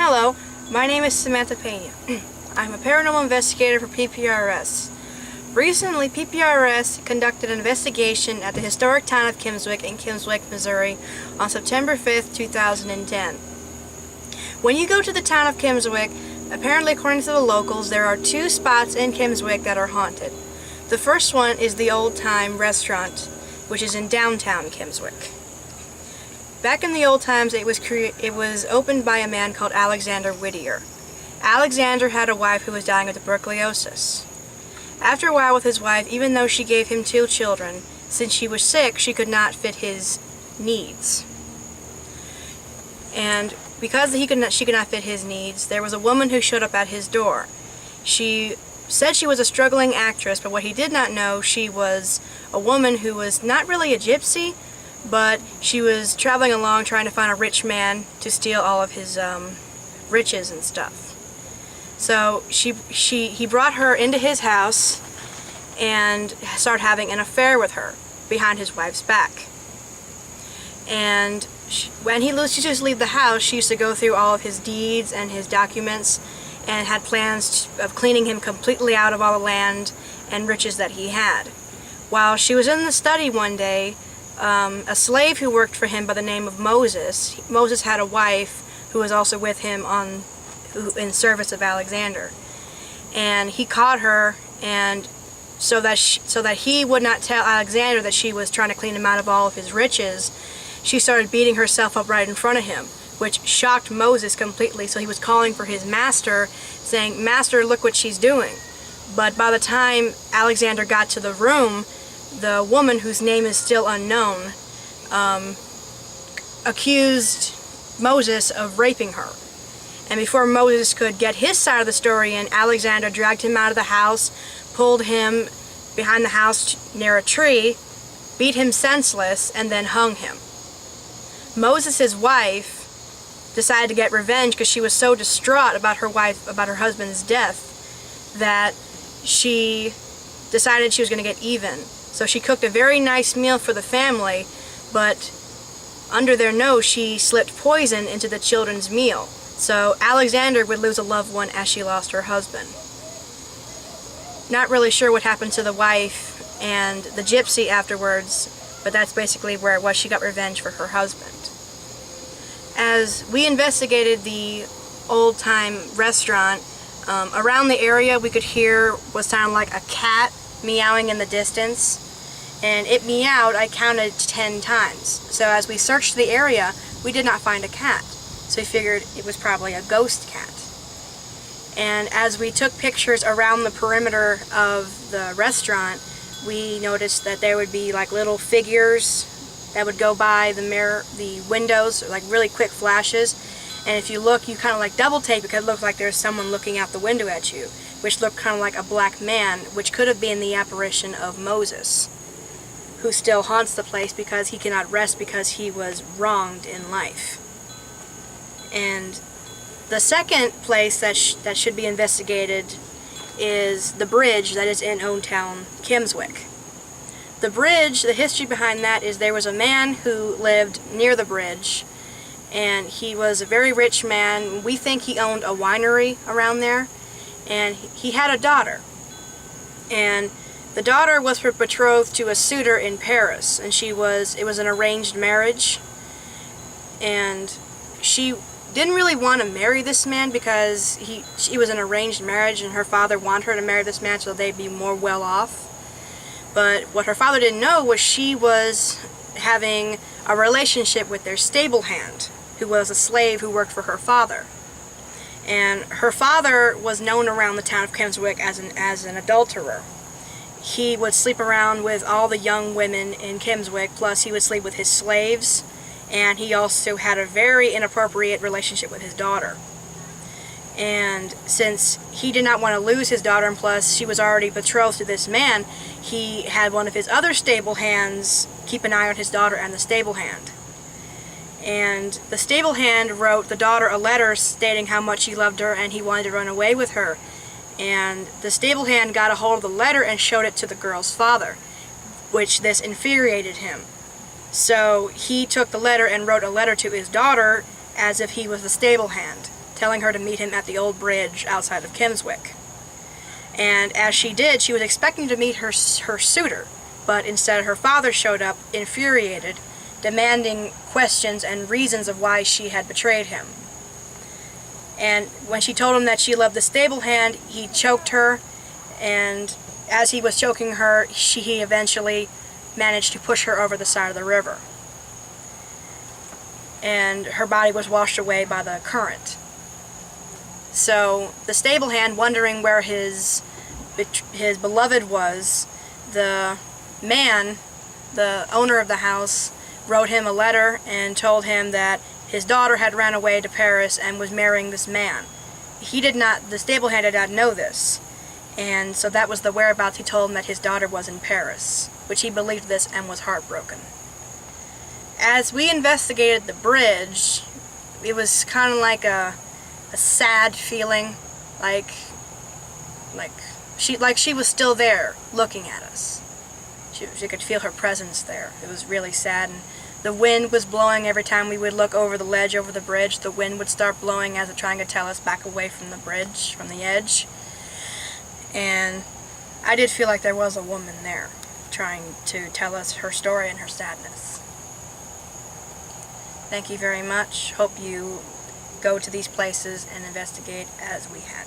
Hello, my name is Samantha Pena. I'm a paranormal investigator for PPRS. Recently, PPRS conducted an investigation at the historic town of Kimmswick in Kimmswick, Missouri on September 5th, 2010. When you go to the town of Kimmswick, apparently according to the locals, there are two spots in Kimmswick that are haunted. The first one is the Old Time Restaurant, which is in downtown Kimmswick. Back in the old times, it was opened by a man called Alexander Whittier. Alexander had a wife who was dying of tuberculosis. After a while with his wife, even though she gave him 2 children, since she was sick, she could not fit his needs. And because she could not fit his needs, there was a woman who showed up at his door. She said she was a struggling actress, but what he did not know, she was a woman who was not really a gypsy, but she was traveling along trying to find a rich man to steal all of his riches and stuff. So he brought her into his house and started having an affair with her behind his wife's back. And when he used to just leave the house, she used to go through all of his deeds and his documents and had plans of cleaning him completely out of all the land and riches that he had. While she was in the study one day, a slave who worked for him by the name of Moses had a wife who was also with him in service of Alexander, and he caught her, and so that he would not tell Alexander that she was trying to clean him out of all of his riches, she started beating herself up right in front of him, which shocked Moses completely. So he was calling for his master, saying, "Master, look what she's doing." But by the time Alexander got to the room, the woman, whose name is still unknown, accused Moses of raping her. And before Moses could get his side of the story in, Alexander dragged him out of the house, pulled him behind the house near a tree, beat him senseless, and then hung him. Moses' wife decided to get revenge because she was so distraught about her husband's death, that she decided she was going to get even. So she cooked a very nice meal for the family, but under their nose she slipped poison into the children's meal. So Alexander would lose a loved one as she lost her husband. Not really sure what happened to the wife and the gypsy afterwards, but that's basically where it was. She got revenge for her husband. As we investigated the Old Time Restaurant, around the area we could hear what sounded like a cat meowing in the distance, and it meowed, I counted 10 times. So as we searched the area, we did not find a cat. So we figured it was probably a ghost cat. And as we took pictures around the perimeter of the restaurant, we noticed that there would be like little figures that would go by the windows, like really quick flashes. And if you look, you kind of like double take because it looked like there's someone looking out the window at you, which looked kind of like a black man, which could have been the apparition of Moses, who still haunts the place because he cannot rest because he was wronged in life. And the second place that should be investigated is the bridge that is in Old Town Kimmswick. The bridge, the history behind that is there was a man who lived near the bridge, and he was a very rich man. We think he owned a winery around there, and he had a daughter. And the daughter was betrothed to a suitor in Paris, and it was an arranged marriage, and she didn't really want to marry this man because it was an arranged marriage, and her father wanted her to marry this man so they'd be more well off. But what her father didn't know was she was having a relationship with their stable hand, who was a slave who worked for her father. And her father was known around the town of Kimmswick as an adulterer. He would sleep around with all the young women in Kimmswick, plus he would sleep with his slaves, and he also had a very inappropriate relationship with his daughter. And since he did not want to lose his daughter, and plus she was already betrothed to this man, he had one of his other stable hands keep an eye on his daughter and the stable hand. And the stable hand wrote the daughter a letter stating how much he loved her and he wanted to run away with her. And the stable hand got a hold of the letter and showed it to the girl's father, which this infuriated him. So he took the letter and wrote a letter to his daughter as if he was the stable hand. telling her to meet him at the old bridge outside of Kimmswick. And as she did, she was expecting to meet her suitor, but instead her father showed up, infuriated, demanding questions and reasons of why she had betrayed him. And when she told him that she loved the stable hand, he choked her, and as he was choking her, he eventually managed to push her over the side of the river. And her body was washed away by the current. So the stable hand, wondering where his beloved was, the man, the owner of the house, wrote him a letter and told him that his daughter had ran away to Paris and was marrying this man. The stable hand did not know this, and so that was the whereabouts. He told him that his daughter was in Paris, which he believed this and was heartbroken. As we investigated the bridge, it was kind of like a sad feeling, like she was still there looking at us. She could feel her presence there. It was really sad, and the wind was blowing every time we would look over the ledge, over the bridge. The wind would start blowing as it trying to tell us back away from the bridge, from the edge. And I did feel like there was a woman there trying to tell us her story and her sadness. Thank you very much. Hope you go to these places and investigate as we had.